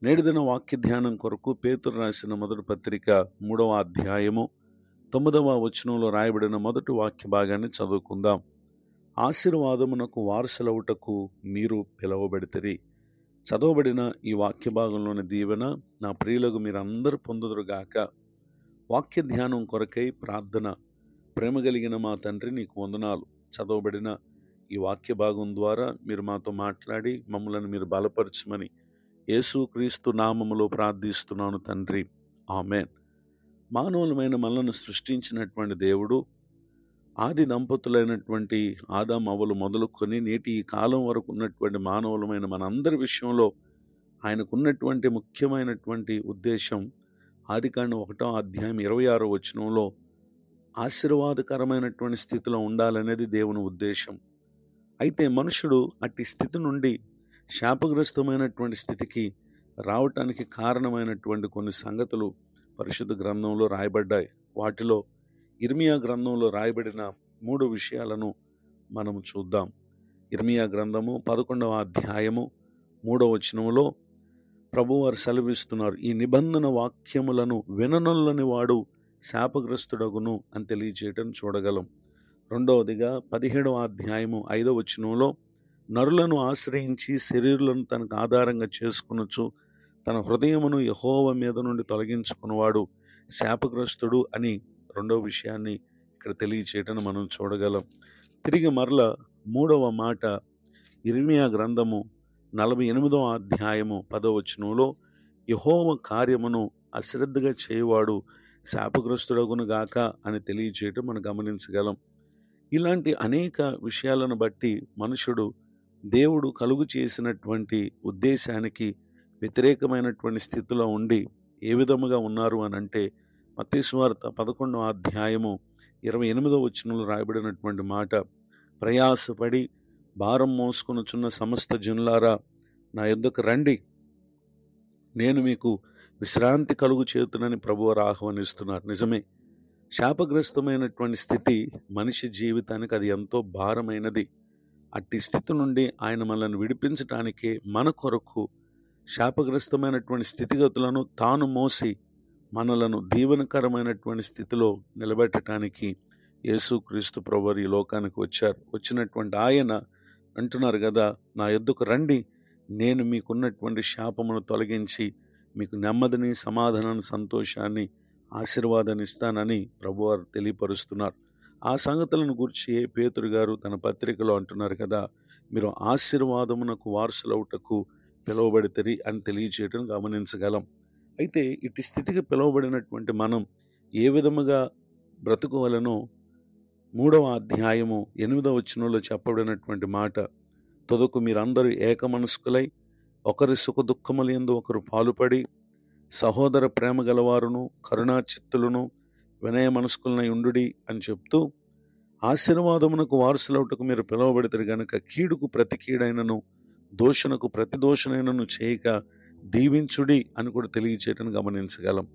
నేటి దిన వాక్య ధ్యానం కొరకు పేతురు రాసిన మొదటి పత్రిక 3వ అధ్యాయము 9వ వచనంలో రాయబడిన మొదటి వాక్య భాగాన్ని చదువుకుందాం. ఆశీర్వాదమునకు వారసులవుటకు మీరు పిలువబడితిరి. చదవబడిన ఈ వాక్య భాగంలోని దీవెన నా ప్రియులకు మీరందరూ పొందుదురుగాక. వాక్య ధ్యానం కొరకై ప్రార్థన. ప్రేమ కలిగిన మా తండ్రి, నీకు వందనాలు. చదవబడిన ఈ వాక్య భాగం ద్వారా మీరు మాతో మాట్లాడి మమ్మలను మీరు బలపరచమని యేసుక్రీస్తు నామములో ప్రార్థిస్తున్నాను తండ్రి, ఆమెన్. మానవులమైన మనలను సృష్టించినటువంటి దేవుడు ఆది దంపతులైనటువంటి ఆదాము అవ్వలు మొదలుకొని నేటి ఈ కాలం వరకు ఉన్నటువంటి మానవులమైన మనందరి విషయంలో ఆయనకున్నటువంటి ముఖ్యమైనటువంటి ఉద్దేశం ఆదికాండం 1వ అధ్యాయం 26వ వచనంలో ఆశీర్వాదకరమైనటువంటి స్థితిలో ఉండాలనేది దేవుని ఉద్దేశం. అయితే మనుషుడు అట్టి స్థితి నుండి శాపగ్రస్తమైనటువంటి స్థితికి రావటానికి కారణమైనటువంటి కొన్ని సంగతులు పరిశుద్ధ గ్రంథంలో రాయబడ్డాయి. వాటిలో ఇర్మియా గ్రంథంలో రాయబడిన 3 విషయాలను మనం చూద్దాం. ఇర్మియా గ్రంథము 11వ అధ్యాయము 3వ వచనంలో ప్రభువారు సెలవిస్తున్నారు, ఈ నిబంధన వాక్యములను విననొల్లని వాడు శాపగ్రస్తుడగును అని తెలియజేయటం చూడగలం. రెండవదిగా 17వ అధ్యాయము 5వ వచనంలో నరులను ఆశ్రయించి శరీరులను తనకు ఆధారంగా చేసుకొనొచ్చు తన హృదయమును యెహోవా మీద నుండి తొలగించుకున్నవాడు శాపగ్రస్తుడు అని రెండవ విషయాన్ని ఇక్కడ తెలియచేయటం మనం చూడగలం. తిరిగి మరల 3వ మాట ఇర్మియా గ్రంథము 48వ అధ్యాయము 10వ వచనంలో యెహోవా కార్యమును అశ్రద్ధగా చేయువాడు శాపగ్రస్తుడగును గాక అని తెలియచేయటం మనం గమనించగలం. ఇలాంటి అనేక విషయాలను బట్టి మనుషుడు దేవుడు కలుగు చేసినటువంటి ఉద్దేశానికి వ్యతిరేకమైనటువంటి స్థితిలో ఉండి ఏ విధముగా ఉన్నారు అని అంటే మత్తయి సువార్త 11వ అధ్యాయము 28వ వచనంలో రాయబడినటువంటి మాట, ప్రయాసపడి భారం మోసుకొనుచున్న సమస్త జనులారా నా యొద్దకు రండి, నేను మీకు విశ్రాంతి కలుగు చేతునని ప్రభువారు ఆహ్వానిస్తున్నారు. నిజమే, శాపగ్రస్తమైనటువంటి స్థితి మనిషి జీవితానికి అది ఎంతో భారమైనది. అట్టి స్థితి నుండి ఆయన మనల్ని విడిపించటానికి మన కొరకు శాపగ్రస్తమైనటువంటి స్థితిగతులను తాను మోసి మనలను దీవెనకరమైనటువంటి స్థితిలో నిలబెట్టడానికి యేసుక్రీస్తు ప్రభువారు ఈ లోకానికి వచ్చారు. వచ్చినటువంటి ఆయన అంటున్నారు కదా, నా యొద్దకు రండి, నేను మీకున్నటువంటి శాపమును తొలగించి మీకు నెమ్మదిని, సమాధానాన్ని, సంతోషాన్ని, ఆశీర్వాదాన్ని ఇస్తానని ప్రభువారు తెలియపరుస్తున్నారు. ఆ సంగతులను గురించి పేతురు గారు తన పత్రికలో అంటున్నారు కదా, మీరు ఆశీర్వాదమునకు వారసులవుటకు పిలువబడితిరి అని తెలియచేయటం గమనించగలం. అయితే ఇటు స్థితికి పిలువబడినటువంటి మనం ఏ విధముగా బ్రతుకోవాలనో 3వ అధ్యాయము 8వ వచనంలో చెప్పబడినటువంటి మాట, తుదకు మీరందరూ ఏకమనస్కులై ఒకరి సుఖ దుఃఖముల యందు ఒకరు పాలుపడి సహోదర ప్రేమ గలవారును కరుణాచిత్తులను వినయ మనస్కులనై ఉండుడి అని చెప్తూ, ఆశీర్వాదమునకు వారసులవుటకు మీరు పిలువబడితే గనుక కీడుకు ప్రతి కీడైనను దోషణకు ప్రతి దోషణైనను చేయక దీవించుడి అని కూడా తెలియచేయటం గమనించగలం.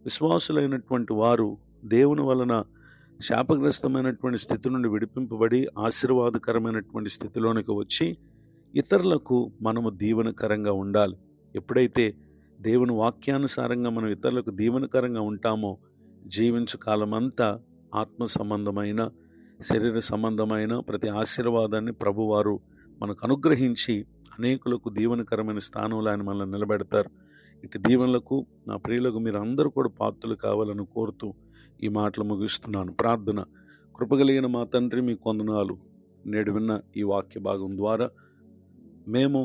విశ్వాసులైనటువంటి వారు దేవుని వలన శాపగ్రస్తమైనటువంటి స్థితి నుండి విడిపింపబడి ఆశీర్వాదకరమైనటువంటి స్థితిలోనికి వచ్చి ఇతరులకు మనము దీవెనకరంగా ఉండాలి. ఎప్పుడైతే దేవుని వాక్యానుసారంగా మనం ఇతరులకు దీవెనకరంగా ఉంటామో జీవించు కాలమంతా ఆత్మ సంబంధమైన, శరీర సంబంధమైన ప్రతి ఆశీర్వాదాన్ని ప్రభువారు మనకు అనుగ్రహించి అనేకులకు దీవెనకరమైన స్థానంలో ఆయన మనల్ని నిలబెడతారు. ఇటు దీవెనలకు నా ప్రియులకు మీరు అందరూ కూడా పాత్రలు కావాలని కోరుతూ ఈ మాటలు ముగిస్తున్నాను. ప్రార్థన. కృపగలిగిన మా తండ్రి, మీకు వందనాలు. నేడు విన్న ఈ వాక్య భాగం ద్వారా మేము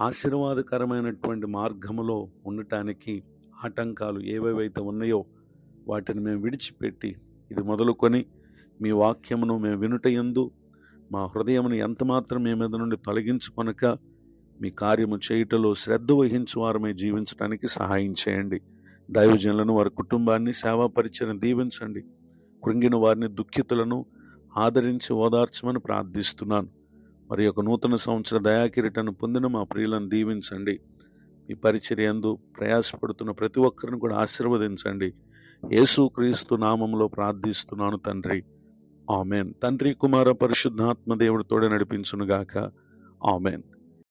ఆశీర్వాదకరమైనటువంటి మార్గములో ఉండటానికి ఆటంకాలు ఏవేవైతే ఉన్నాయో వాటిని మేము విడిచిపెట్టి ఇది మొదలుకొని మీ వాక్యమును మేము వినుటయందు మా హృదయమును ఎంతమాత్రం మీ మీద నుండి తొలగించుకొనక మీ కార్యము చేయుటలో శ్రద్ధ వహించు వారమై జీవించడానికి సహాయం చేయండి. దైవజనులను, వారి కుటుంబాన్ని, సేవా పరిచయం దీవించండి. కృంగిన వారిని, దుఃఖితులను ఆదరించి ఓదార్చమని ప్రార్థిస్తున్నాను. మరి యొక్క నూతన సంవత్సర దయాకిరీటను పొందిన మా ప్రియులను దీవించండి. మీ పరిచర్యందు ప్రయాసపడుతున్న ప్రతి ఒక్కరిని కూడా ఆశీర్వదించండి. యేసుక్రీస్తు నామములో ప్రార్థిస్తున్నాను తండ్రి, ఆమెన్. తండ్రి, కుమార, పరిశుద్ధాత్మ దేవుడి తోడే నడిపించునుగాక. ఆమెన్.